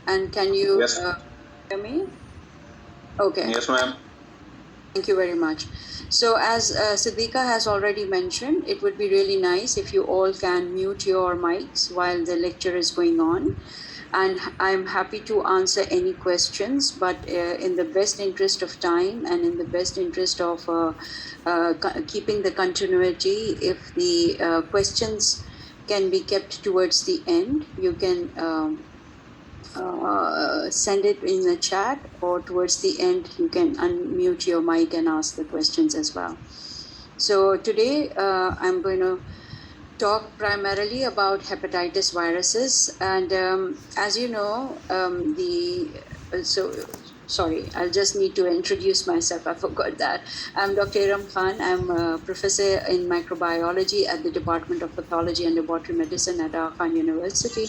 And can you Yes. hear me? Okay. Yes, ma'am. Thank you very much. So as Siddiqa has already mentioned, it would be really nice if you all can mute your mics while the lecture is going on. And I'm happy to answer any questions, but in the best interest of time and in the best interest of keeping the continuity, if the questions can be kept towards the end, you can send it in the chat, or towards the end you can unmute your mic and ask the questions as well. So today I'm going to talk primarily about hepatitis viruses, and as you know, sorry, I'll just need to introduce myself. I forgot that. I'm Dr. Iram Khan. I'm a professor in microbiology at the Department of Pathology and Laboratory Medicine at Aga Khan University.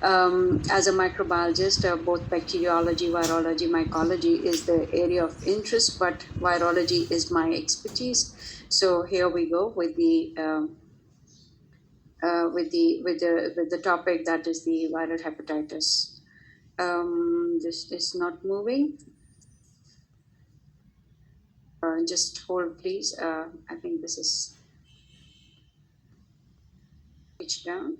As a microbiologist, both bacteriology, virology, mycology is the area of interest, but virology is my expertise. So here we go with the topic, that is the viral hepatitis. This is not moving. Just hold, please. I think this is pitched down.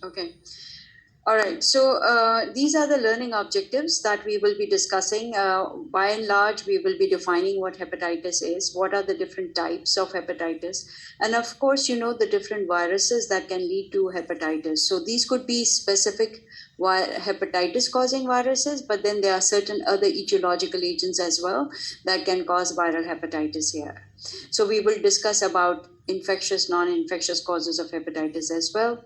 Okay. All right, so these are the learning objectives that we will be discussing. By and large, we will be defining what hepatitis is, what are the different types of hepatitis, and of course, you know, the different viruses that can lead to hepatitis. So these could be specific hepatitis causing viruses, but then there are certain other etiological agents as well that can cause viral hepatitis here. So we will discuss about infectious, non-infectious causes of hepatitis as well.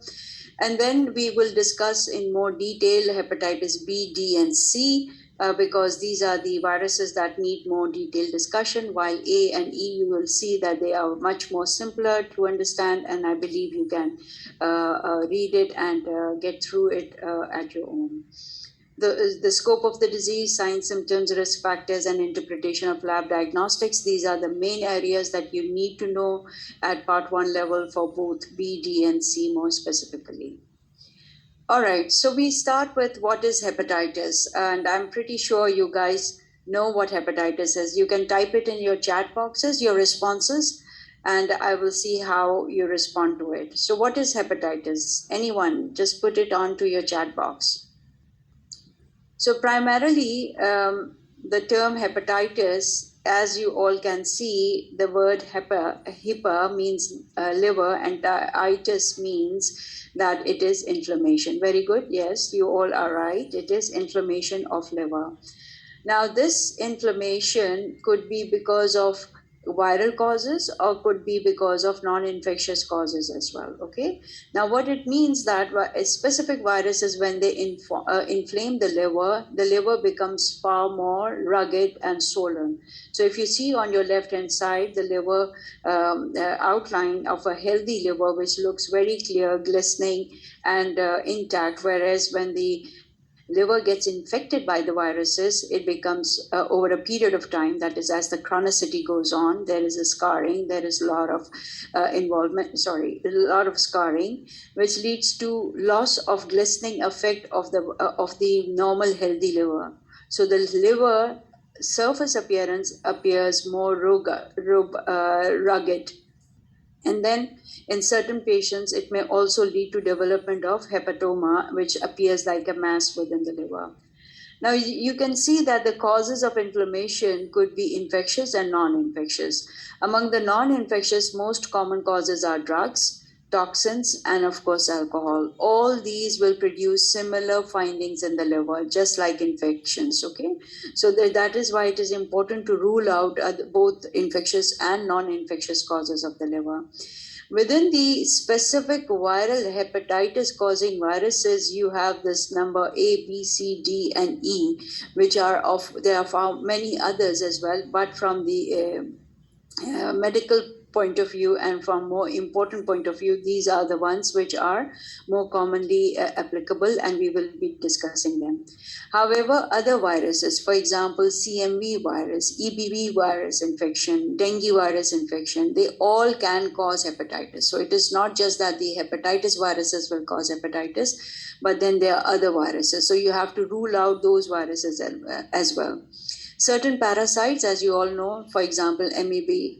And then we will discuss in more detail hepatitis B, D, and C, because these are the viruses that need more detailed discussion, while A and E, you will see that they are much more simpler to understand, and I believe you can read it and get through it at your own. The scope of the disease, signs, symptoms, risk factors, and interpretation of lab diagnostics. These are the main areas that you need to know at part 1 level for both B, D, and C more specifically. All right, so we start with what is hepatitis, and I'm pretty sure you guys know what hepatitis is. You can type it in your chat boxes, your responses, and I will see how you respond to it. So what is hepatitis? Anyone, just put it onto your chat box. So primarily, the term hepatitis, as you all can see, the word hepa means liver, and itis means that it is inflammation. Very good. Yes, you all are right. It is inflammation of liver. Now, this inflammation could be because of viral causes or could be because of non-infectious causes as well. Okay. Now, what it means that specific viruses, when they inflame the liver becomes far more rugged and swollen. So if you see on your left-hand side, the liver outline of a healthy liver, which looks very clear, glistening, and intact, whereas when the liver gets infected by the viruses, it becomes over a period of time, that is, as the chronicity goes on, there is a scarring, there is a lot of a lot of scarring, which leads to loss of glistening effect of the normal healthy liver. So the liver surface appearance appears more rugged. And then in certain patients, it may also lead to development of hepatoma, which appears like a mass within the liver. Now, you can see that the causes of inflammation could be infectious and non-infectious. Among the non-infectious, most common causes are drugs, toxins, and of course alcohol. All these will produce similar findings in the liver, just like infections. Okay, so that is why it is important to rule out both infectious and non-infectious causes of the liver. Within the specific viral hepatitis causing viruses, you have this number A, B, C, D, and E, which there are found many others as well, but from the medical point of view and from more important point of view, these are the ones which are more commonly applicable, and we will be discussing them. However, other viruses, for example, CMV virus, EBV virus infection, dengue virus infection, they all can cause hepatitis. So it is not just that the hepatitis viruses will cause hepatitis, but then there are other viruses. So you have to rule out those viruses as well. Certain parasites, as you all know, for example, amoeba,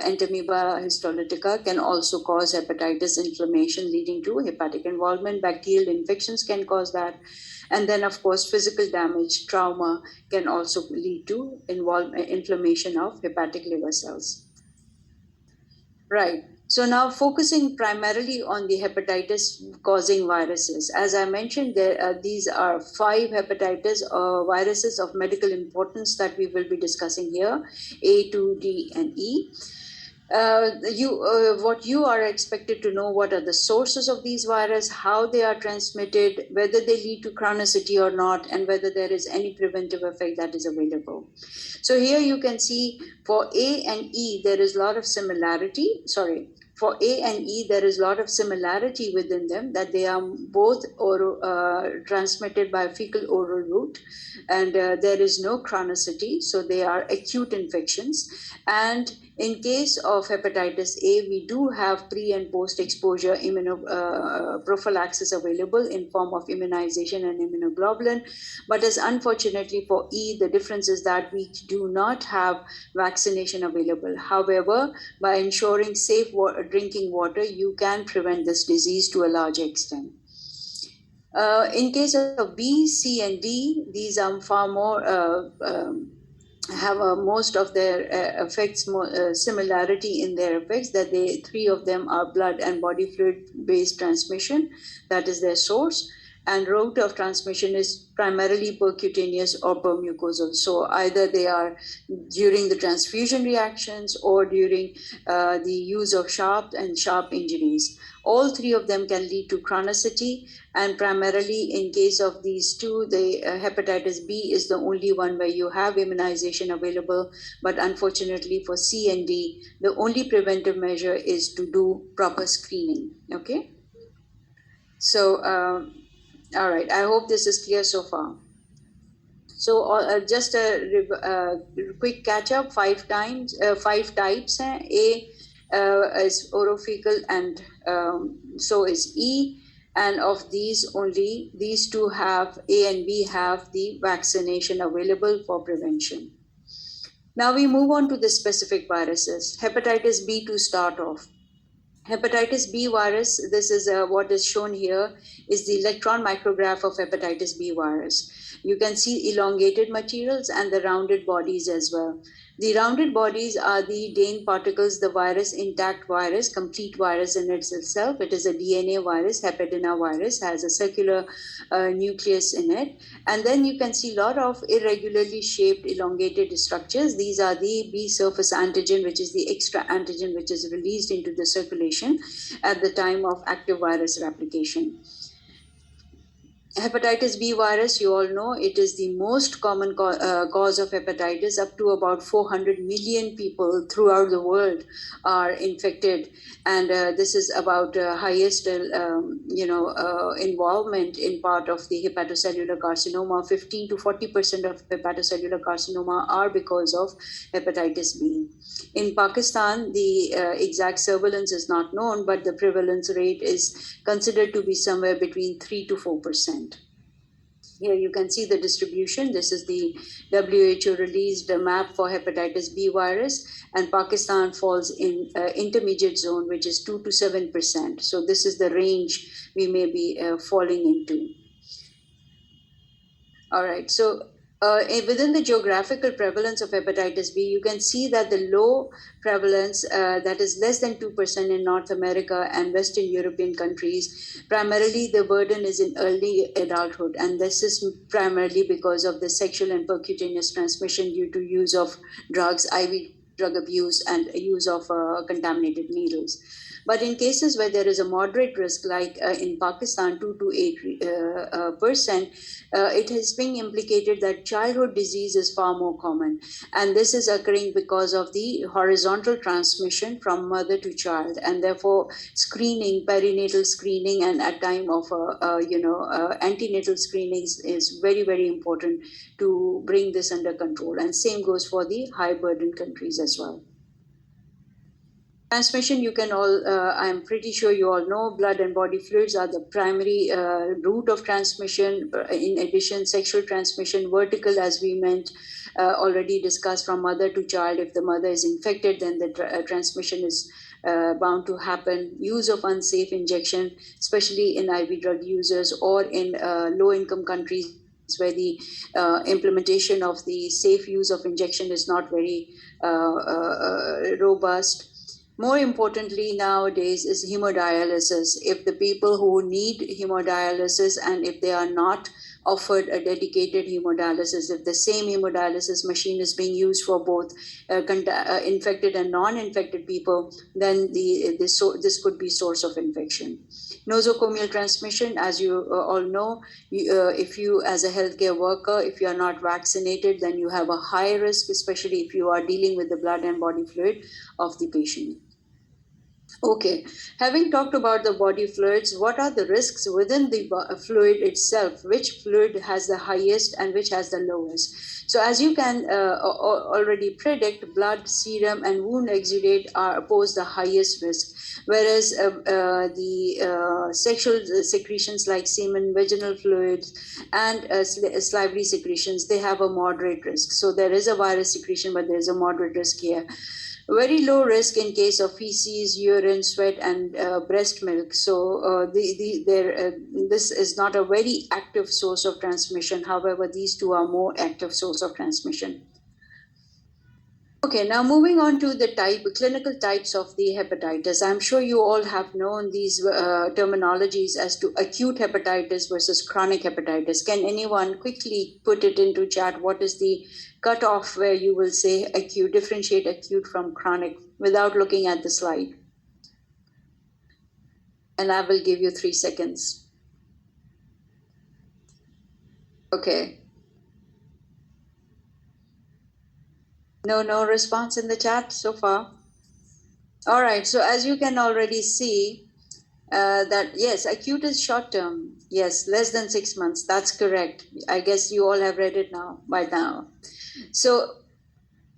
entamoeba histolytica can also cause hepatitis inflammation leading to hepatic involvement. Bacterial infections can cause that. And then, of course, physical damage, trauma can also lead to inflammation of hepatic liver cells. Right. So now focusing primarily on the hepatitis causing viruses. As I mentioned, these are 5 hepatitis viruses of medical importance that we will be discussing here, A, 2, D, and E. What you are expected to know, what are the sources of these viruses, how they are transmitted, whether they lead to chronicity or not, and whether there is any preventive effect that is available. So here you can see for A and E, there is a lot of similarity. For A and E, there is a lot of similarity within them, that they are both transmitted by fecal oral route, and there is no chronicity, so they are acute infections. And in case of hepatitis A, we do have pre and post exposure prophylaxis available in form of immunization and immunoglobulin. But as unfortunately for E, the difference is that we do not have vaccination available. However, by ensuring safe drinking water, you can prevent this disease to a large extent. In case of B, C, and D, these are far more have most of their effects, similarity in their effects, that 3 of them are blood and body fluid based transmission, that is their source, and route of transmission is primarily percutaneous or permucosal. So either they are during the transfusion reactions or during the use of sharp injuries. All 3 of them can lead to chronicity, and primarily in case of these 2, the hepatitis B is the only one where you have immunization available, but unfortunately for C and D, the only preventive measure is to do proper screening. Okay? So, all right, I hope this is clear so far. So just a quick catch up, 5 types. A is orofecal, and so is E. And of these, only these 2 have, A and B have the vaccination available for prevention. Now we move on to the specific viruses. Hepatitis B to start off. Hepatitis B virus, this is what is shown here, is the electron micrograph of hepatitis B virus. You can see elongated materials and the rounded bodies as well. The rounded bodies are the Dane particles, the virus, intact virus, complete virus in itself. It is a DNA virus, virus, has a circular nucleus in it. And then you can see a lot of irregularly shaped elongated structures. These are the B surface antigen, which is the extra antigen which is released into the circulation at the time of active virus replication. Hepatitis B virus, you all know, it is the most common cause of hepatitis. Up to about 400 million people throughout the world are infected, and this is about highest involvement in part of the hepatocellular carcinoma. 15 to 40% of hepatocellular carcinoma are because of hepatitis B. In Pakistan, the exact surveillance is not known, but the prevalence rate is considered to be somewhere between 3 to 4%. Here you can see the distribution. This is the WHO released map for hepatitis B virus, and Pakistan falls in intermediate zone, which is 2 to 7%. So this is the range we may be falling into. All right, so within the geographical prevalence of hepatitis B, you can see that the low prevalence, that is less than 2% in North America and Western European countries, primarily the burden is in early adulthood. And this is primarily because of the sexual and percutaneous transmission due to use of drugs, IV drug abuse, and use of contaminated needles. But in cases where there is a moderate risk, like in Pakistan, 2 to 8%, it has been implicated that childhood disease is far more common. And this is occurring because of the horizontal transmission from mother to child. And therefore, screening, perinatal screening, and at time of antenatal screenings is very, very important to bring this under control. And same goes for the high burden countries as well. Transmission, you can all, I'm pretty sure you all know, blood and body fluids are the primary route of transmission. In addition, sexual transmission, vertical, as we meant, already discussed, from mother to child. If the mother is infected, then the transmission is bound to happen. Use of unsafe injection, especially in IV drug users or in low-income countries where the implementation of the safe use of injection is not very robust. More importantly nowadays is hemodialysis. If the people who need hemodialysis, and if they are not offered a dedicated hemodialysis, if the same hemodialysis machine is being used for both infected and non-infected people, then this could be source of infection. Nosocomial transmission, as you all know, if you as a healthcare worker, if you are not vaccinated, then you have a high risk, especially if you are dealing with the blood and body fluid of the patient. Okay, having talked about the body fluids, what are the risks within the fluid itself? Which fluid has the highest and which has the lowest? So as you can already predict, blood, serum, and wound exudate pose the highest risk, whereas the sexual secretions like semen, vaginal fluids, and salivary secretions, they have a moderate risk. So there is a virus secretion, but there is a moderate risk here. Very low risk in case of feces, urine, sweat, and breast milk. So this is not a very active source of transmission. However, these two are more active source of transmission. Okay, now moving on to the clinical types of the hepatitis. I'm sure you all have known these terminologies as to acute hepatitis versus chronic hepatitis. Can anyone quickly put it into chat? What is the cutoff where you will say acute, differentiate acute from chronic without looking at the slide? And I will give you 3 seconds. Okay. No response in the chat so far. All right, so as you can already see, that yes, acute is short term. Yes, less than 6 months. That's correct. I guess you all have read it now by now. So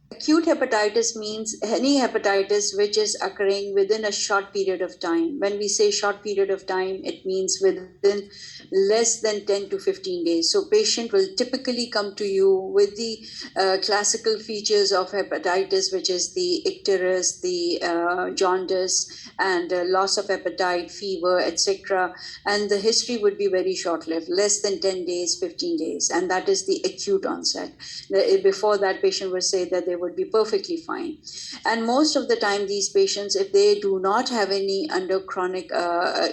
acute hepatitis means any hepatitis which is occurring within a short period of time. When we say short period of time, it means within less than 10 to 15 days. So patient will typically come to you with the classical features of hepatitis, which is the icterus, the jaundice, and loss of appetite, fever, etc. And the history would be very short-lived, less than 10 days, 15 days. And that is the acute onset. Before that, patient would say that they would be perfectly fine. And most of the time, these patients, if they do not have any under chronic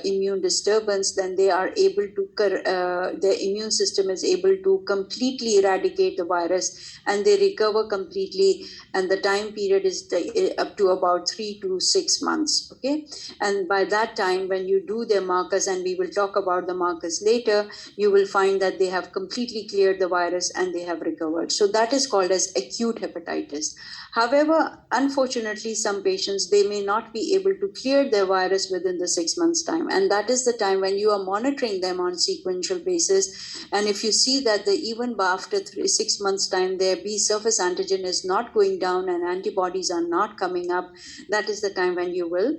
immune disturbance, then they are able to, their immune system is able to completely eradicate the virus, and they recover completely. And the time period is up to about 3 to 6 months. Okay. And by that time, when you do their markers, and we will talk about the markers later, you will find that they have completely cleared the virus and they have recovered. So that is called as acute hepatitis. However, unfortunately, some patients, they may not be able to clear their virus within the 6 months time. And that is the time when you are monitoring them on sequential basis. And if you see that even after 6 months time, their B surface antigen is not going down and antibodies are not coming up, that is the time when you will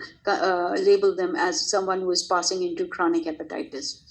label them as someone who is passing into chronic hepatitis.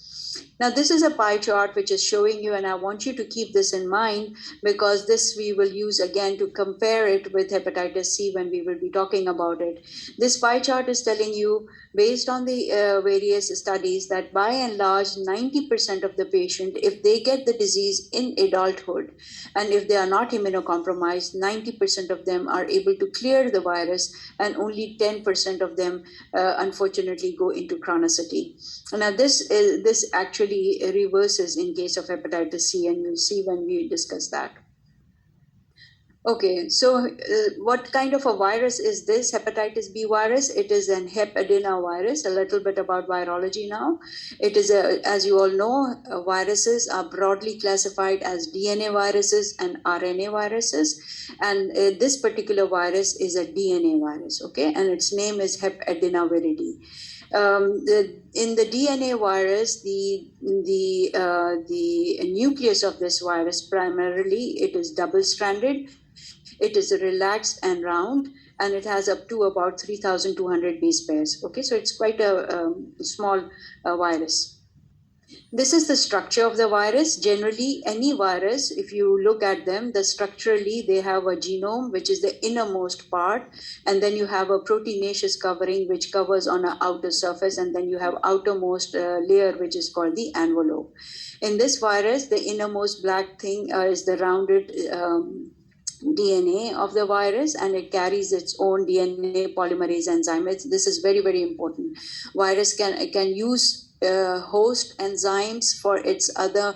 Now, this is a pie chart which is showing you, and I want you to keep this in mind, because this we will use again to compare it with hepatitis C when we will be talking about it. This pie chart is telling you, based on the various studies, that by and large 90% of the patient, if they get the disease in adulthood, and if they are not immunocompromised, 90% of them are able to clear the virus, and only 10% of them unfortunately go into chronicity. Now this actually reverses in case of hepatitis C, and you'll see when we discuss that. Okay, so what kind of a virus is this hepatitis B virus? It is an hep adenovirus. A little bit about virology now. It is, as you all know, viruses are broadly classified as DNA viruses and RNA viruses. And this particular virus is a DNA virus, okay? And its name is hep adenoviridi. In the DNA virus, the nucleus of this virus primarily it is double-stranded. It is relaxed and round, and it has up to about 3,200 base pairs. Okay, so it's quite a small virus. This is the structure of the virus. Generally, any virus, if you look at them, structurally they have a genome, which is the innermost part, and then you have a proteinaceous covering, which covers on an outer surface, and then you have outermost layer, which is called the envelope. In this virus, the innermost black thing is the rounded DNA of the virus, and it carries its own DNA polymerase enzyme. This is very, very important. Virus can use host enzymes for its other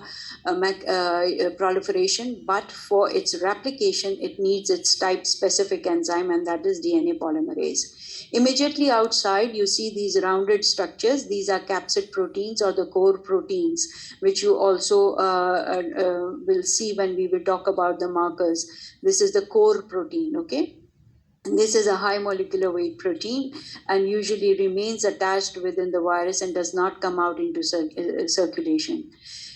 proliferation, but for its replication, it needs its type-specific enzyme, and that is DNA polymerase. Immediately outside, you see these rounded structures. These are capsid proteins or the core proteins, which you also will see when we will talk about the markers. This is the core protein, okay? This is a high molecular weight protein and usually remains attached within the virus and does not come out into circulation.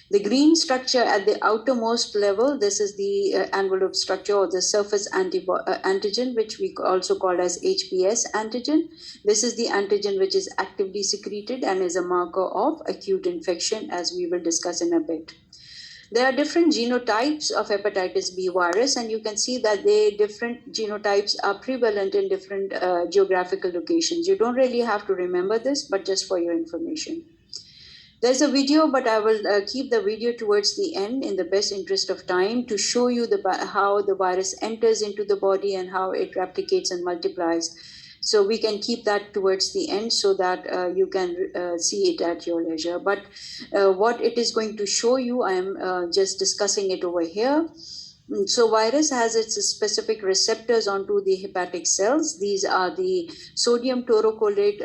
The green structure at the outermost level, this is the envelope structure or the surface antigen, which we also call as HPS antigen. This is the antigen which is actively secreted and is a marker of acute infection, as we will discuss in a bit. There are different genotypes of hepatitis B virus, and you can see that different genotypes are prevalent in different geographical locations. You don't really have to remember this, but just for your information. There's a video, but I will keep the video towards the end in the best interest of time to show you how the virus enters into the body and how it replicates and multiplies. So we can keep that towards the end so that you can see it at your leisure. But what it is going to show you, I am just discussing it over here. So virus has its specific receptors onto the hepatic cells. These are the sodium taurocolate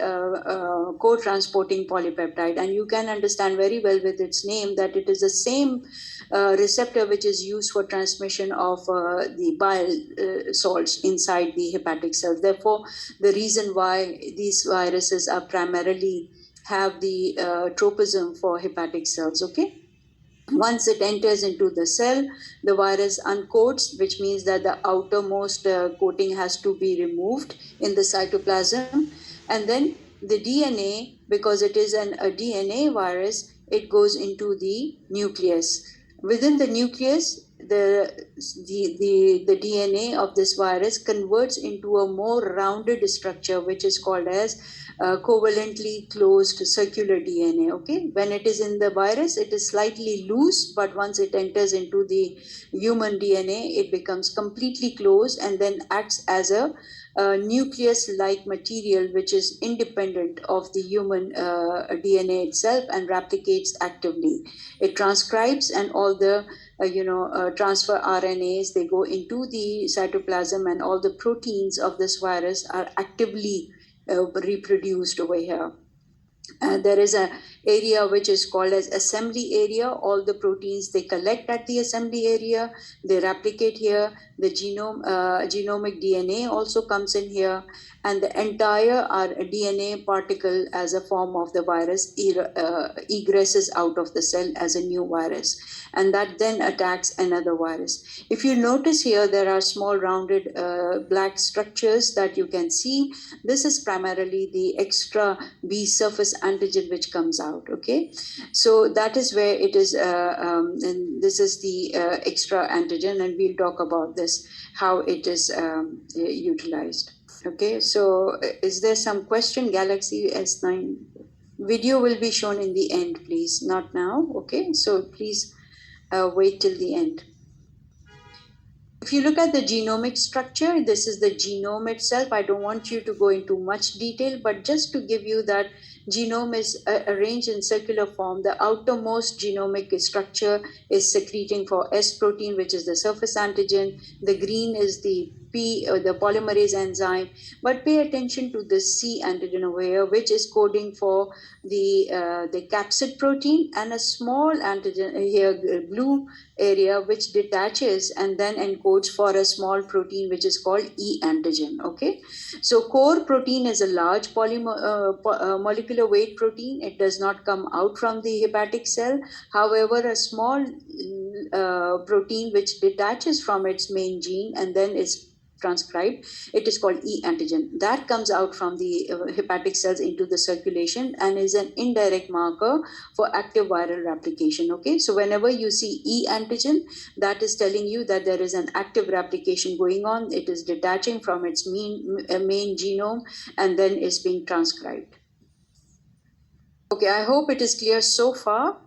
co-transporting polypeptide. And you can understand very well with its name that it is the same receptor which is used for transmission of the bile salts inside the hepatic cells. Therefore, the reason why these viruses are primarily have the tropism for hepatic cells, okay? Once it enters into the cell, the virus uncoats, which means that the outermost coating has to be removed in the cytoplasm. And then the DNA, because it is a DNA virus, it goes into the nucleus. Within the nucleus, the DNA of this virus converts into a more rounded structure, which is called as covalently closed circular DNA. Okay, when it is in the virus, it is slightly loose, but once it enters into the human DNA, it becomes completely closed and then acts as a nucleus-like material which is independent of the human DNA itself and replicates actively. It transcribes, and all the transfer RNAs, they go into the cytoplasm, and all the proteins of this virus are actively reproduced over here. There is an area which is called as assembly area. All the proteins, they collect at the assembly area, they replicate here. The genomic DNA also comes in here, and the entire DNA particle as a form of the virus egresses out of the cell as a new virus, and that then attacks another virus. If you notice here, there are small rounded black structures that you can see. This is primarily the extra B surface antigen which comes out, okay? So that is where it is, and this is the extra antigen, and we'll talk about this, how it is utilized. Okay, so is there some question? Galaxy S9 video will be shown in the end, please, not now. Okay, so please wait till the end. if you look at the genomic structure, this is the genome itself. I don't want you to go into much detail, but just to give you that genome is arranged in circular form. The outermost genomic structure is secreting for S protein, which is the surface antigen. The green is the the polymerase enzyme. But pay attention to the C antigen over here, which is coding for the capsid protein, and a small antigen here, blue area, which detaches and then encodes for a small protein which is called E antigen. Okay, so core protein is a large molecular weight protein. It does not come out from the hepatic cell. However, a small protein which detaches from its main gene and then is transcribed, it is called E antigen. That comes out from the hepatic cells into the circulation and is an indirect marker for active viral replication. Okay, so whenever you see E antigen, that is telling you that there is an active replication going on. It is detaching from its main genome and then is being transcribed. Okay, I hope it is clear so far.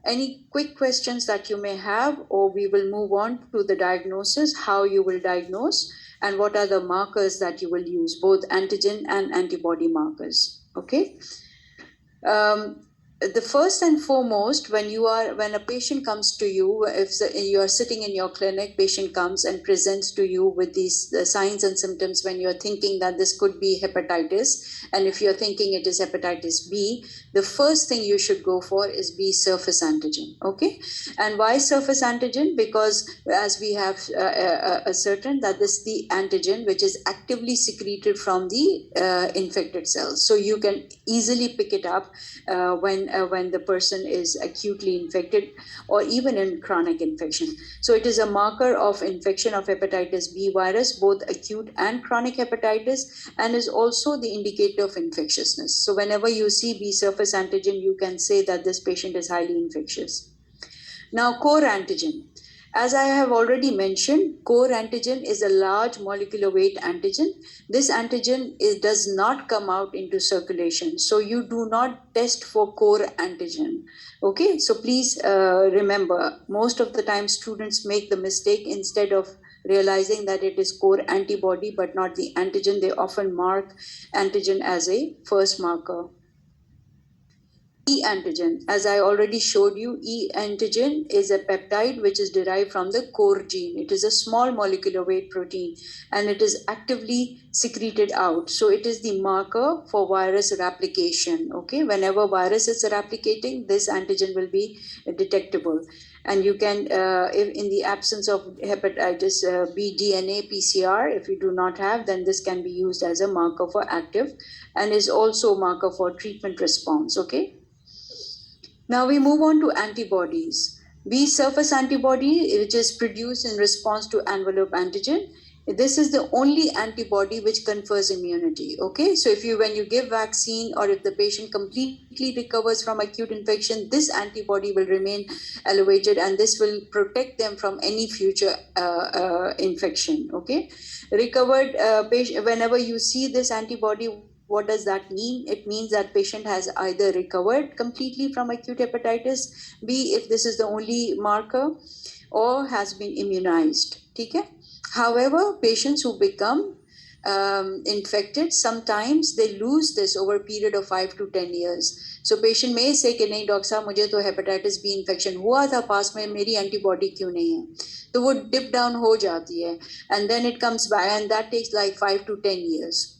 Any quick questions that you may have, or we will move on to the diagnosis, how you will diagnose, and what are the markers that you will use, both antigen and antibody markers. Okay. The first and foremost, when a patient comes to you, if you are sitting in your clinic, patient comes and presents to you with these signs and symptoms, when you're thinking that this could be hepatitis, and if you're thinking it is hepatitis B, the first thing you should go for is B surface antigen. Okay, and why surface antigen? Because as we have ascertained that this is the antigen which is actively secreted from the infected cells, so you can easily pick it up when the person is acutely infected or even in chronic infection. So it is a marker of infection of hepatitis B virus, both acute and chronic hepatitis, and is also the indicator of infectiousness. So whenever you see B surface antigen, you can say that this patient is highly infectious. Now, core antigen. As I have already mentioned, core antigen is a large molecular weight antigen. This antigen does not come out into circulation. So you do not test for core antigen. Okay, so please remember, most of the time students make the mistake, instead of realizing that it is core antibody but not the antigen, they often mark antigen as a first marker. E antigen, as I already showed you, E antigen is a peptide which is derived from the core gene. It is a small molecular weight protein and it is actively secreted out. So it is the marker for virus replication. Okay, whenever virus is replicating, this antigen will be detectable. And you can, if in the absence of hepatitis B DNA PCR, if you do not have, then this can be used as a marker for active and is also a marker for treatment response. Okay. Now we move on to antibodies. B surface antibody, which is produced in response to envelope antigen. This is the only antibody which confers immunity. Okay, so when you give vaccine, or if the patient completely recovers from acute infection, this antibody will remain elevated and this will protect them from any future infection. Okay, recovered patient, whenever you see this antibody, what does that mean? It means that patient has either recovered completely from acute hepatitis B, if this is the only marker, or has been immunized. Okay? However, patients who become infected, sometimes they lose this over a period of 5 to 10 years. So patient may say कि नहीं doctor साहब, मुझे तो hepatitis B infection हुआ था पास में, मेरी antibody क्यों नहीं है? तो वो dip down हो जाती है, and then it comes back, and that takes like 5 to 10 years.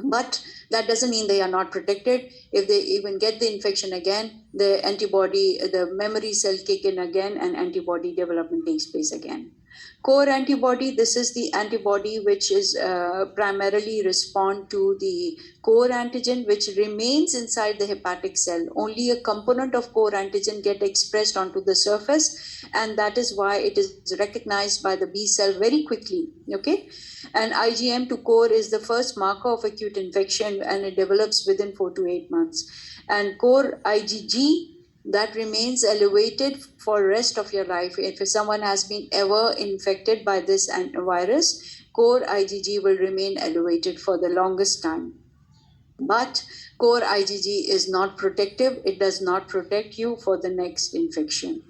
But that doesn't mean they are not protected. If they even get the infection again, the antibody, the memory cell kick in again, and antibody development takes place again. Core antibody, this is the antibody which is primarily respond to the core antigen, which remains inside the hepatic cell. Only a component of core antigen get expressed onto the surface, and that is why it is recognized by the B cell very quickly. Okay, and IgM to core is the first marker of acute infection, and it develops within 4 to 8 months. And core IgG, that remains elevated for rest of your life. If someone has been ever infected by this virus, core IgG will remain elevated for the longest time. But core IgG is not protective. It does not protect you for the next infection.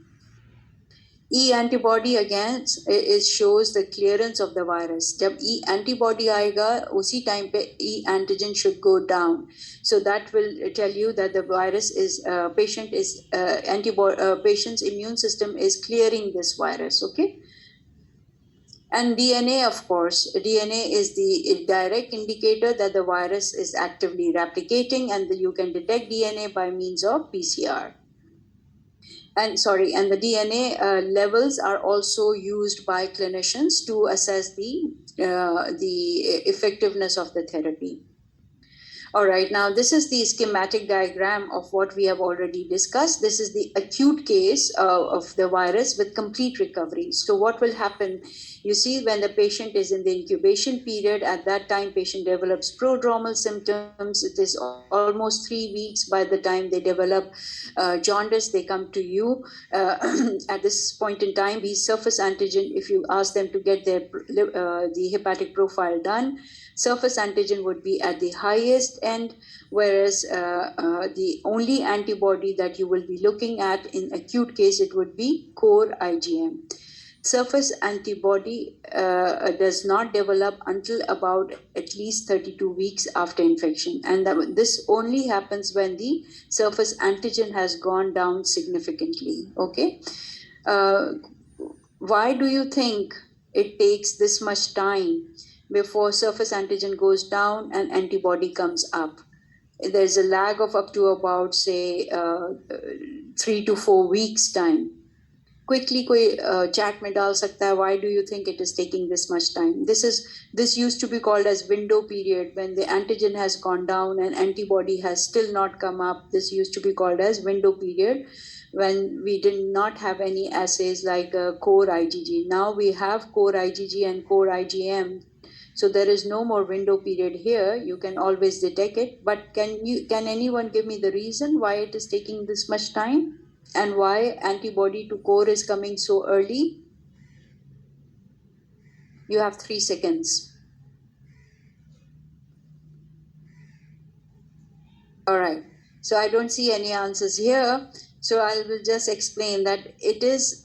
E antibody again it shows the clearance of the virus. जब E antibody आएगा उसी time पे E antigen should go down. So that will tell you that the virus is patient's immune system is clearing this virus. Okay. And DNA, of course, DNA is the direct indicator that the virus is actively replicating, and you can detect DNA by means of PCR. And the DNA levels are also used by clinicians to assess the effectiveness of the therapy. All right, now this is the schematic diagram of what we have already discussed. This is the acute case of the virus with complete recovery. So what will happen? You see, when the patient is in the incubation period, at that time patient develops prodromal symptoms. It is almost 3 weeks by the time they develop jaundice. They come to you. At this point in time, the surface antigen, if you ask them to get the hepatic profile done, surface antigen would be at the highest end, whereas the only antibody that you will be looking at in acute case, it would be core IgM. Surface antibody does not develop until about at least 32 weeks after infection. And this only happens when the surface antigen has gone down significantly. Okay. Why do you think it takes this much time before surface antigen goes down and antibody comes up? There's a lag of up to about, say, 3 to 4 weeks time. Quickly कोई chat में डाल सकता है, why do you think it is taking this much time? This used to be called as window period. When the antigen has gone down and antibody has still not come up, this used to be called as window period, when we did not have any assays like core IgG. Now we have core IgG and core IgM. So there is no more window period here. You can always detect it. But can anyone give me the reason why it is taking this much time? And why antibody to core is coming so early? You have 3 seconds. All right. So I don't see any answers here. So I will just explain that it is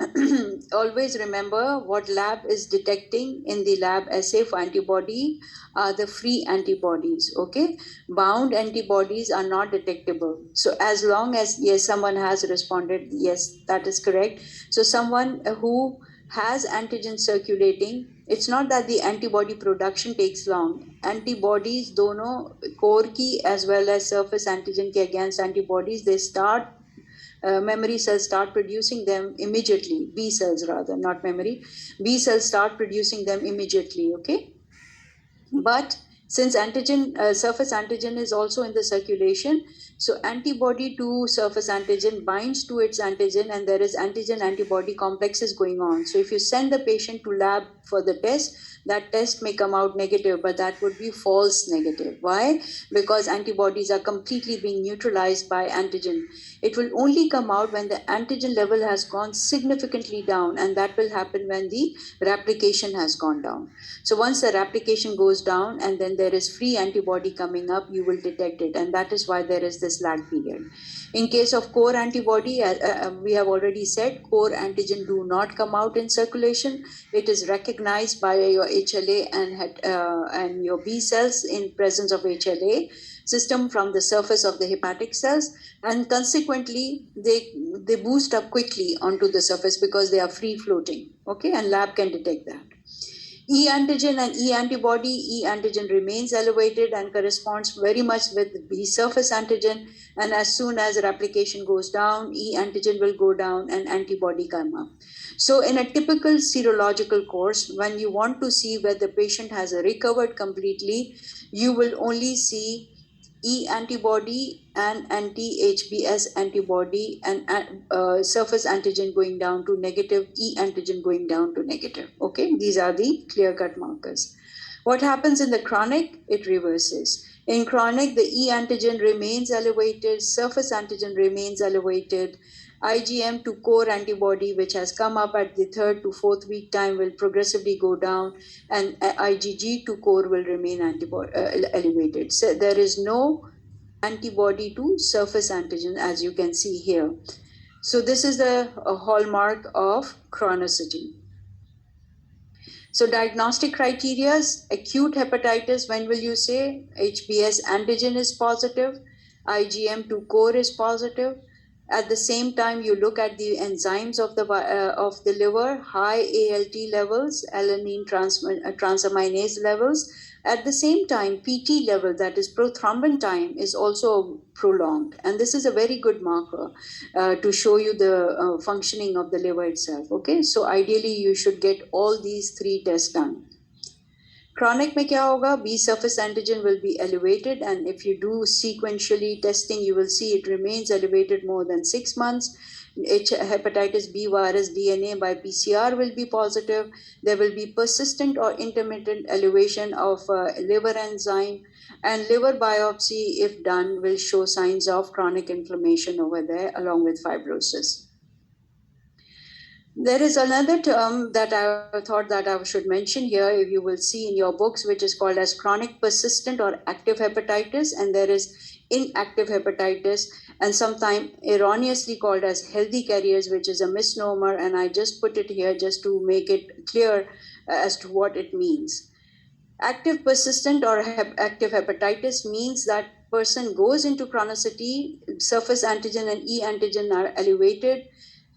always remember what lab is detecting in the lab assay for antibody are the free antibodies. Okay, bound antibodies are not detectable. So as long as yes, someone has responded, yes, that is correct. So someone who has antigen circulating, it's not that the antibody production takes long. Antibodies dono core ki as well as surface antigen ke against antibodies, they start memory cells start producing them immediately. B cells rather, not memory. B cells start producing them immediately. Okay, but since surface antigen is also in the circulation, so antibody to surface antigen binds to its antigen, and there is antigen antibody complexes going on. So if you send the patient to lab for the test, that test may come out negative, but that would be false negative. Why? Because antibodies are completely being neutralized by antigen. It will only come out when the antigen level has gone significantly down, and that will happen when the replication has gone down. So once the replication goes down and then there is free antibody coming up, you will detect it, and that is why there is this lag period. In case of core antibody, we have already said core antigen do not come out in circulation. It is recognized by your HLA and your B cells in presence of HLA system from the surface of the hepatic cells, and consequently they boost up quickly onto the surface because they are free floating. Okay, and lab can detect that. E antigen and E antibody, E antigen remains elevated and corresponds very much with B surface antigen, and as soon as replication goes down, E antigen will go down and antibody come up. So in a typical serological course, when you want to see whether the patient has recovered completely, you will only see E antibody and anti-HBs antibody and surface antigen going down to negative, E antigen going down to negative. Okay, these are the clear-cut markers. What happens in the chronic? It reverses. In chronic, the E antigen remains elevated, surface antigen remains elevated. IgM to core antibody, which has come up at the 3rd to 4th week time, will progressively go down, and IgG to core will remain elevated. So there is no antibody to surface antigen, as you can see here. So this is the hallmark of chronicity. So diagnostic criteria, acute hepatitis, when will you say? HBs antigen is positive, IgM2 core is positive. At the same time, you look at the enzymes of the liver, high ALT levels, alanine transaminase levels. At the same time, PT level, that is prothrombin time, is also prolonged. And this is a very good marker to show you the functioning of the liver itself. Okay, so ideally you should get all these three tests done. Chronic में क्या होगा? B surface antigen will be elevated, and if you do sequentially testing, you will see it remains elevated more than 6 months. Hepatitis B virus DNA by PCR will be positive. There will be persistent or intermittent elevation of liver enzyme, and liver biopsy, if done, will show signs of chronic inflammation over there along with fibrosis. There is another term that I thought that I should mention here, if you will see in your books, which is called as chronic persistent or active hepatitis, and there is inactive hepatitis, and sometimes erroneously called as healthy carriers, which is a misnomer, and I just put it here just to make it clear as to what it means. Active persistent or active hepatitis means that person goes into chronicity, surface antigen and E antigen are elevated,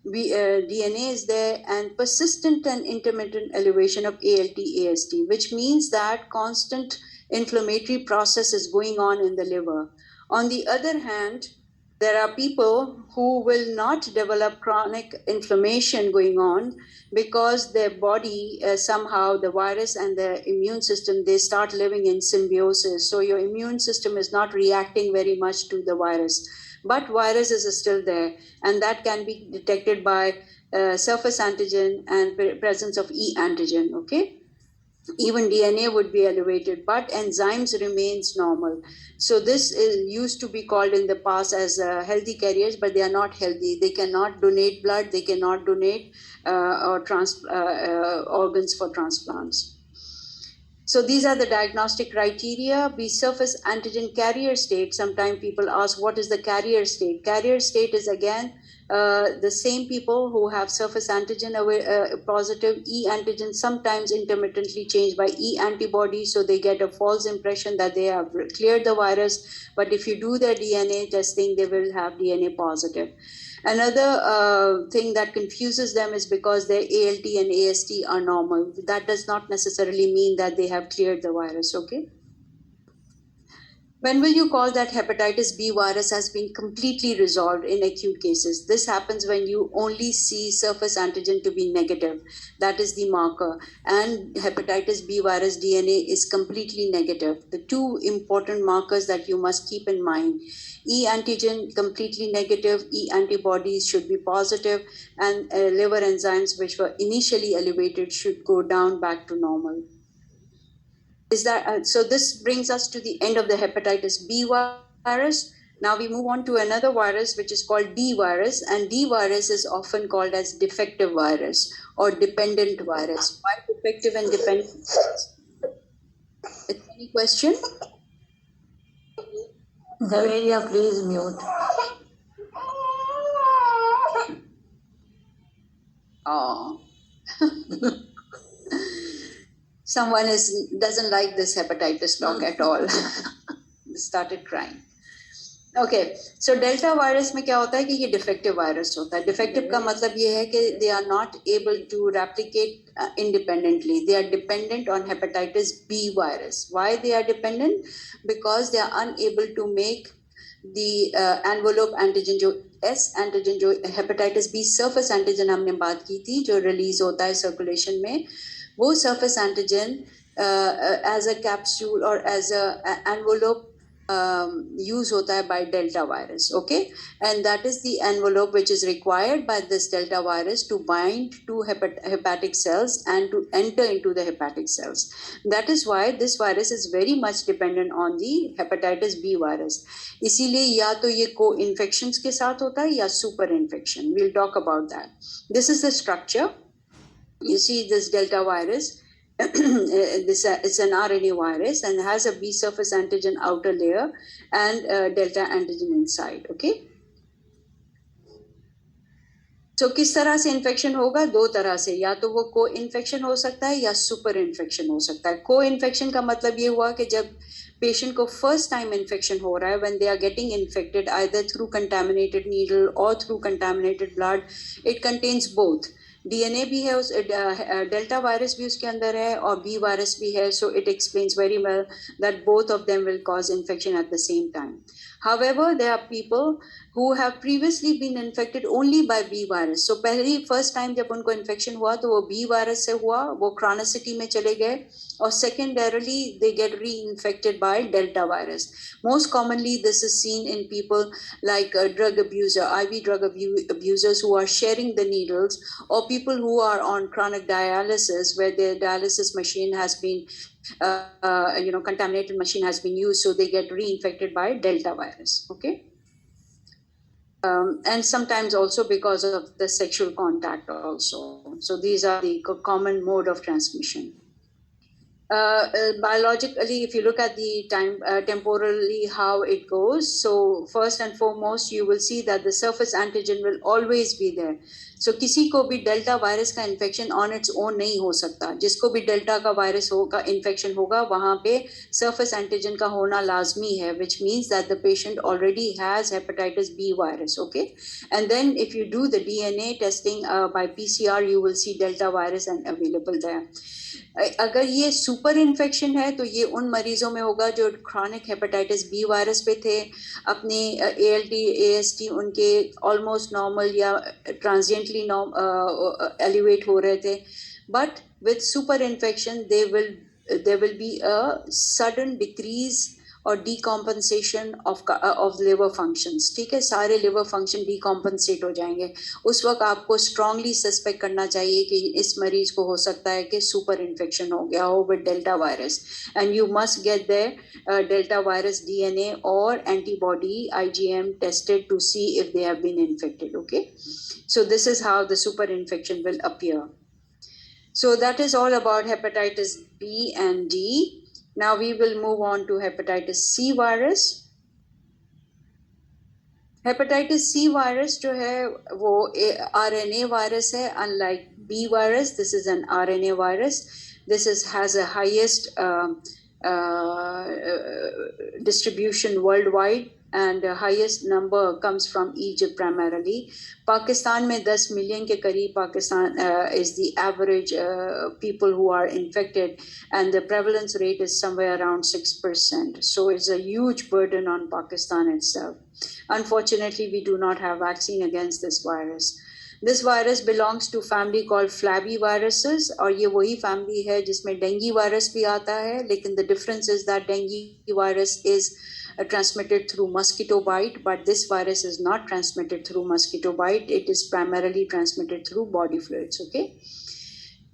DNA is there, and persistent and intermittent elevation of ALT, AST, which means that constant inflammatory process is going on in the liver. On the other hand, there are people who will not develop chronic inflammation going on because their body somehow, the virus and the immune system, they start living in symbiosis. So your immune system is not reacting very much to the virus, but virus is still there, and that can be detected by surface antigen and presence of E antigen. Okay, even DNA would be elevated, but enzymes remains normal. So this is used to be called in the past as healthy carriers, but they are not healthy. They cannot donate blood, they cannot donate organs for transplants. So these are the diagnostic criteria. B surface antigen carrier state. Sometimes people ask, what is the carrier state? Carrier state is again the same people who have surface antigen positive, E antigen sometimes intermittently changed by E antibodies, so they get a false impression that they have cleared the virus. But if you do their DNA testing, they will have DNA positive. Another thing that confuses them is because their ALT and AST are normal. That does not necessarily mean that they have cleared the virus, okay? When will you call that hepatitis B virus has been completely resolved in acute cases? This happens when you only see surface antigen to be negative. That is the marker. And hepatitis B virus DNA is completely negative. The two important markers that you must keep in mind. E antigen completely negative, E antibodies should be positive, and liver enzymes which were initially elevated should go down back to normal. Is that so? This brings us to the end of the hepatitis B virus. Now we move on to another virus which is called D virus, and D virus is often called as defective virus or dependent virus. Why defective and dependent? Any question? Zaveria, please mute. Oh. Someone doesn't like this hepatitis talk at all. Started crying. Okay, so delta virus में क्या होता है कि ये defective virus होता है. Defective का मतलब ये है कि they are not able to replicate independently. They are dependent on hepatitis B virus. Why they are dependent? Because they are unable to make the envelope antigen, जो S antigen, जो hepatitis B surface antigen हमने बात की थी, जो release होता है circulation में, वो surface antigen as a capsule or as a envelope use hota hai by delta virus. Okay, and that is the envelope which is required by this delta virus to bind to hepatic cells and to enter into the hepatic cells. That is why this virus is very much dependent on the hepatitis B virus. इसीलिए या तो ये co-infections के साथ होता है या super infection. We'll talk about that. This is the structure. You see this delta virus. It's an RNA virus and has a B surface antigen outer layer and delta antigen inside. Okay. तो किस तरह से infection होगा? दो तरह से, या तो वो को इन्फेक्शन हो सकता है या सुपर इन्फेक्शन हो सकता है। को इन्फेक्शन का मतलब ये हुआ कि जब पेशेंट को फर्स्ट टाइम इन्फेक्शन हो रहा है, when they are getting infected either through contaminated needle और through contaminated blood, it contains both. DNA भी है, उस डेल्टा वायरस भी उसके अंदर है और बी वायरस भी है, so it explains very well that both of them will cause infection at the same time. However, there are people who have previously been infected only by B virus. So पहली first time जब उनको infection हुआ तो वो B virus से हुआ, वो chronicity में चले गए, और secondarily they get reinfected by Delta virus. Most commonly this is seen in people like drug abuser, IV drug abusers who are sharing the needles, or people who are on chronic dialysis where their dialysis machine has been contaminated machine has been used, so they get reinfected by Delta virus. Okay. And sometimes also because of the sexual contact also. So these are the common mode of transmission. Biologically, if you look at the time temporally how it goes, so first and foremost you will see that the surface antigen will always be there. So किसी को भी delta virus का infection on its own नहीं हो सकता। जिसको भी delta का वायरस होगा, इन्फेक्शन होगा, वहाँ पे सरफेस एंटीजन का होना लाजमी है, which means that the patient already has hepatitis B virus. Okay, and then if you do the DNA testing by PCR, you will see delta virus and available there. अगर ये super infection है तो ये उन मरीजों में होगा जो क्रॉनिक हेपेटाइटिस बी वायरस पे थे, अपने ALT AST उनके ऑलमोस्ट नॉर्मल या ट्रांजिएंटली एलिवेट हो रहे थे, but with super infection there will be a sudden decrease और डिकॉम्पनसेशन ऑफ लिवर फंक्शंस। ठीक है, सारे लिवर फंक्शन डिकॉम्पनसेट हो जाएंगे। उस वक्त आपको स्ट्रांगली सस्पेक्ट करना चाहिए कि इस मरीज को हो सकता है कि सुपर इन्फेक्शन हो गया हो with delta virus, and you must get their delta virus DNA और antibody IgM tested to see if they have been infected. Okay, so this is how the super infection will appear. So that is all about hepatitis B and D. Now we will move on to hepatitis C virus. Hepatitis C virus जो है वो RNA virus है, unlike B virus. This is an RNA virus. This has a highest distribution worldwide, and the highest number comes from Egypt primarily. Pakistan में 10 million के करीब Pakistan is the average people who are infected, and the prevalence rate is somewhere around 6%. So it's a huge burden on Pakistan itself. Unfortunately, we do not have vaccine against this virus. This virus belongs to family called flaviviruses, और ये वही family है जिसमें dengue virus भी आता है, लेकिन the difference is that dengue virus is transmitted through mosquito bite, but this virus is not transmitted through mosquito bite. It is primarily transmitted through body fluids. Okay.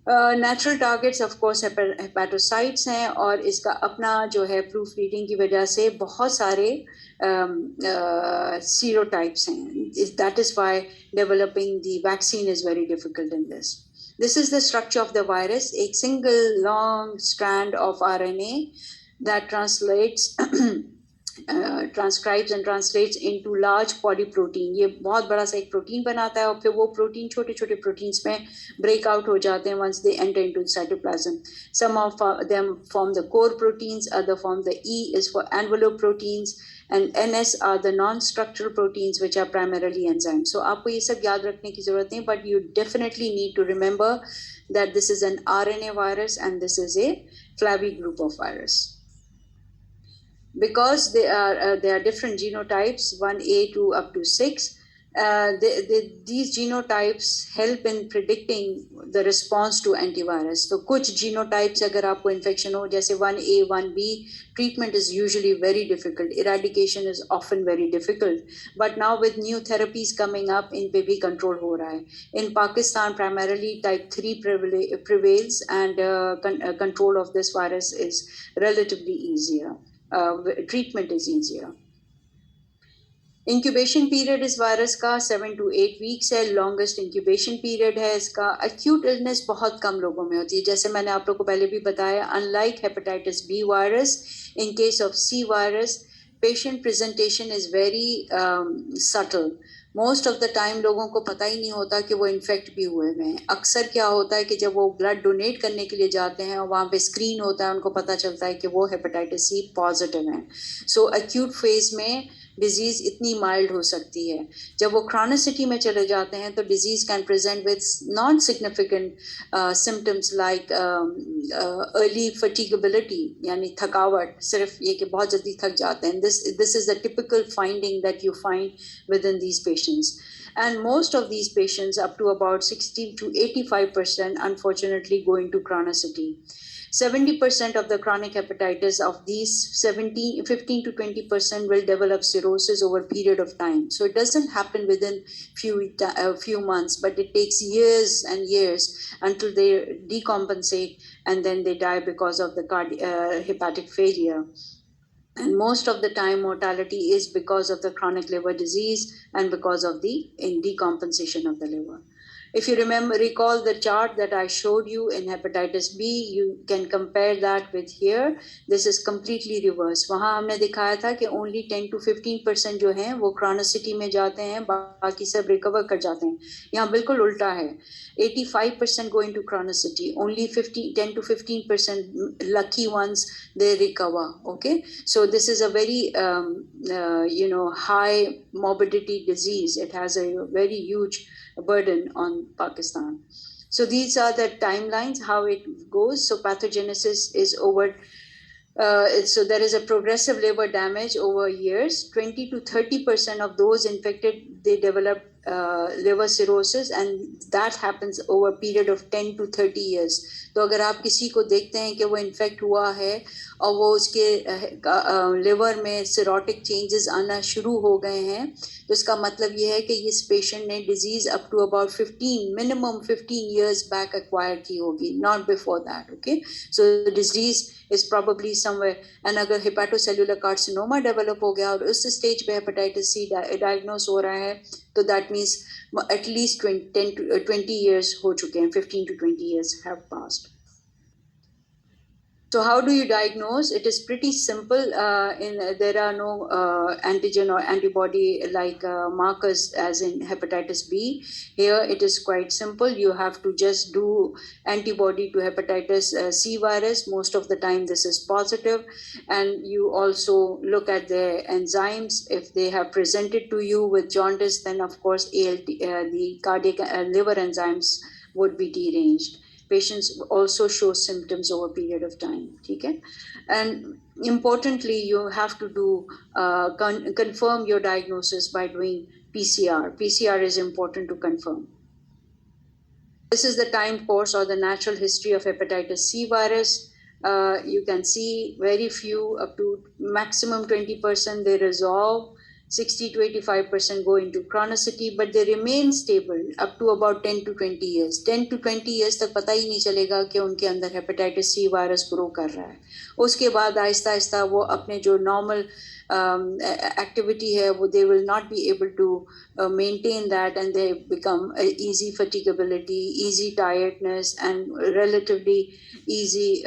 Natural targets of course hepatocytes हैं, और इसका अपना जो है proof reading की वजह से बहुत सारे serotypes हैं. That is why developing the vaccine is very difficult in this. This is the structure of the virus, a single long strand of RNA that translates transcribes and translates into large polyprotein. ये बहुत बड़ा सा एक protein बनाता है, और फिर वो प्रोटीन छोटे छोटे प्रोटीन्स में break out हो जाते हैं once they enter into the cytoplasm. Some of them form the core proteins, other form the E is for envelope proteins, and NS are the non-structural proteins which are primarily enzymes. So आपको ये सब याद रखने की जरूरत नहीं, but you definitely need to remember that this is an RNA virus and this is a Flavi group of virus. Because there are different genotypes, 1A to up to 6. These genotypes help in predicting the response to antivirus. So कुछ genotypes अगर आपको infection हो, जैसे 1A, 1B, treatment is usually very difficult. Eradication is often very difficult. But now with new therapies coming up, इन पे भी control हो रहा है. In Pakistan, primarily type 3 prevails, and control of this virus is relatively easier. Treatment is easier. Incubation period इस virus का 7 to 8 weeks है, longest incubation period है इसका. Acute illness बहुत कम लोगों में होती है, जैसे मैंने आप लोगों को पहले भी बताया. Unlike hepatitis B virus, in case of C virus, patient presentation is very subtle. Most of the time लोगों को पता ही नहीं होता कि वो इन्फेक्ट भी हुए हुए हैं. अक्सर क्या होता है कि जब वो ब्लड डोनेट करने के लिए जाते हैं और वहाँ पे स्क्रीन होता है, उनको पता चलता है कि वो हेपेटाइटिस सी पॉजिटिव हैं. सो एक्यूट फेज में डिजीज इतनी माइल्ड हो सकती है. जब वो क्रॉनिसिटी में चले जाते हैं तो disease can present with non significant symptoms like early fatigability, यानी थकावट, सिर्फ ये कि बहुत जल्दी थक जाते हैं. This is the typical finding that you find within these patients. And most of these patients, up to about 60 to 85%, unfortunately go into chronicity. 70% of the chronic hepatitis of these 15 to 20% will develop cirrhosis over a period of time. So it doesn't happen within few months, but it takes years and years until they decompensate and then they die because of the hepatic failure. And most of the time mortality is because of the chronic liver disease and because of the decompensation of the liver. If you recall the chart that I showed you in hepatitis B, you can compare that with here. This is completely reverse. वहाँ हमने दिखाया था कि only 10 to 15% जो हैं वो chronicity में जाते हैं, बाकी सब recover कर जाते हैं. यहाँ बिल्कुल उल्टा है. 85% go into chronicity. Only 10 to 15% lucky ones, they recover. Okay, so this is a very high morbidity disease. It has a very huge burden on Pakistan. So these are the timelines, how it goes. So pathogenesis is over. So there is a progressive liver damage over years. 20 to 30% of those infected, they develop liver cirrhosis, and that happens over a period of 10 to 30 years. तो अगर आप किसी को देखते हैं कि वो infect हुआ है और वो उसके लिवर में सिरोटिक चेंजेस आना शुरू हो गए हैं, तो इसका मतलब ये है कि इस पेशेंट ने disease up to about 15 years back acquire की होगी, not before that. Okay, so disease is probably somewhere. And अगर hepatocellular carcinoma develop हो गया और उस स्टेज पे hepatitis C diagnose हो रहा है, तो that means at least 20 years हो चुके हैं, 15 to 20 years have passed. So how do you diagnose? It is pretty simple. There are no antigen or antibody like markers as in hepatitis B. Here it is quite simple. You have to just do antibody to hepatitis C virus. Most of the time this is positive. And you also look at their enzymes. If they have presented to you with jaundice, then of course ALT, the cardiac liver enzymes would be deranged. Patients also show symptoms over a period of time. Okay? And importantly, you have to do confirm your diagnosis by doing PCR. PCR is important to confirm. This is the time course or the natural history of hepatitis C virus. You can see very few, up to maximum 20%, they resolve. 60 to 85% go into chronicity, but they remain stable up to about 10 to 20 years. 10 to 20 years तक पता ही नहीं चलेगा कि उनके अंदर hepatitis C virus grow कर रहा है. उसके बाद आहिस्ता आहिस्ता वो अपने जो नॉर्मल activity है वो they will not be able to maintain that, and they become easy fatigability, easy tiredness, and relatively easy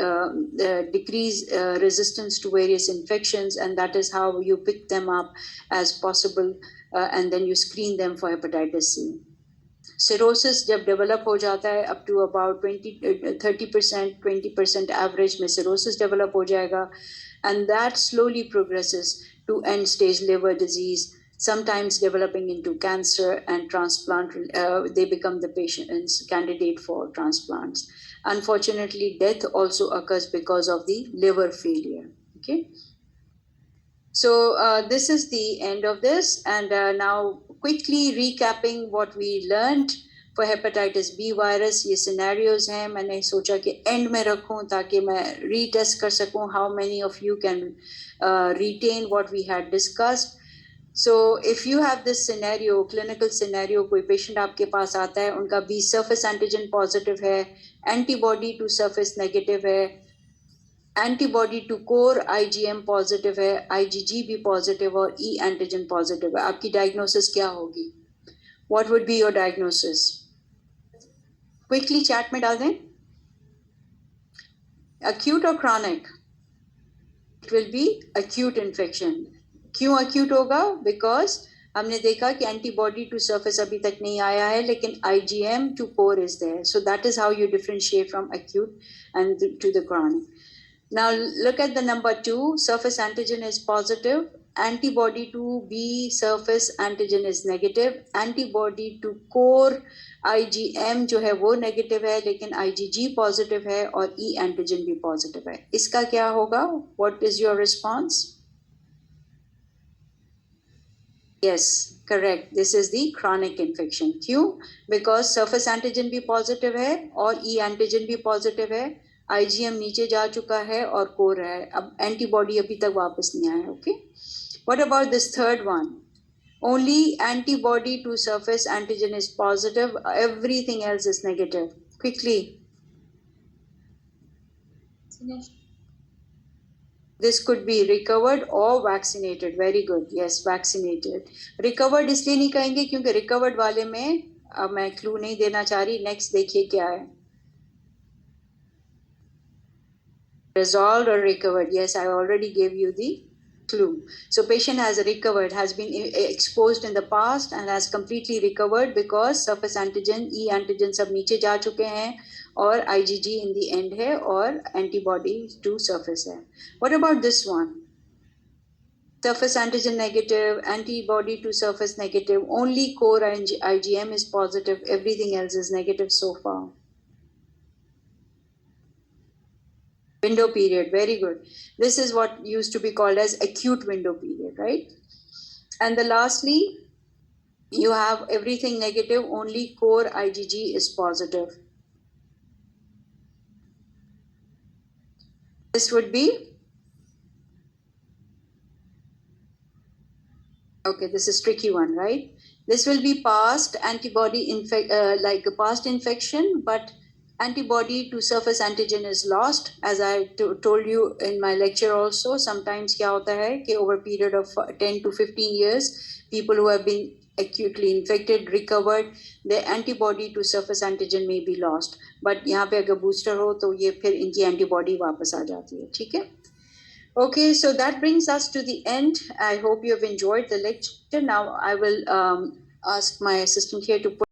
decrease resistance to various infections, and that is how you pick them up as possible, and then you screen them for hepatitis C. Cirrhosis जब develop हो जाता है up to about 30%, 20% average में cirrhosis develop हो जाएगा, and that slowly progresses to end stage liver disease, sometimes developing into cancer and transplant. They become the patient's candidate for transplants. Unfortunately, death also occurs because of the liver failure. Okay. So this is the end of this, and now quickly recapping what we learned for hepatitis B virus. ये scenarios हैं, मैंने सोचा कि end में रखूं ताकि मैं retest कर सकूं how many of you can retain what we had discussed. So if you have this scenario, clinical scenario, कोई patient आपके पास आता है, उनका B surface antigen positive है, antibody to surface negative है, antibody to core IgM positive है, IgG भी positive और E एंटीजन पॉजिटिव है, आपकी डायग्नोसिस क्या होगी? What would be your diagnosis? Quickly chat में डाल दें. acute or chronic? It will be acute infection. क्यों acute होगा? Because हमने देखा कि antibody to surface अभी तक नहीं आया है, लेकिन IgM to core is there. So that is how you differentiate from acute and to the chronic. Now look at the number 2, surface antigen is positive, antibody to B surface antigen is negative, antibody to core IgM जो है वो negative है, लेकिन IgG positive है और E antigen भी positive है. इसका क्या होगा? What is your response? Yes, correct. This is the chronic infection. क्यों? Because surface antigen भी पॉजिटिव है और E एंटीजन भी पॉजिटिव है. IgM नीचे जा चुका है और कोर है. अब एंटीबॉडी अभी तक वापस नहीं आया. Okay. What about this third one? Only antibody to surface antigen is positive. Everything else is negative. Quickly. This could be recovered or vaccinated. Very good. Yes, vaccinated. Recovered इसलिए नहीं कहेंगे क्योंकि recovered वाले में अब मैं क्लू नहीं देना चाह रही. नेक्स्ट देखिए क्या है. Resolved or recovered? Yes, I already gave you the clue. So patient has recovered, has been exposed in the past and has completely recovered because surface antigen, E antigen सब नीचे जा चुके हैं और IgG in the end है और antibody to surface है. What about this one? Surface antigen negative, antibody to surface negative, only core IgM is positive, everything else is negative so far. Window period, very good. This is what used to be called as acute window period, right? And the lastly, you have everything negative, only core IgG is positive. This would be, okay, this is tricky one, right? This will be past antibody like a past infection, but antibody to surface antigen is lost. As I told you in my lecture also, sometimes क्या होता है कि over a period of 10 to 15 years, people who have been acutely infected, recovered, their antibody to surface antigen may be lost. But यहाँ पे अगर booster हो तो ये फिर इनकी antibody वापस आ जाती है. ठीक है? Okay, so that brings us to the end. I hope you have enjoyed the lecture. Now I will ask my assistant here to put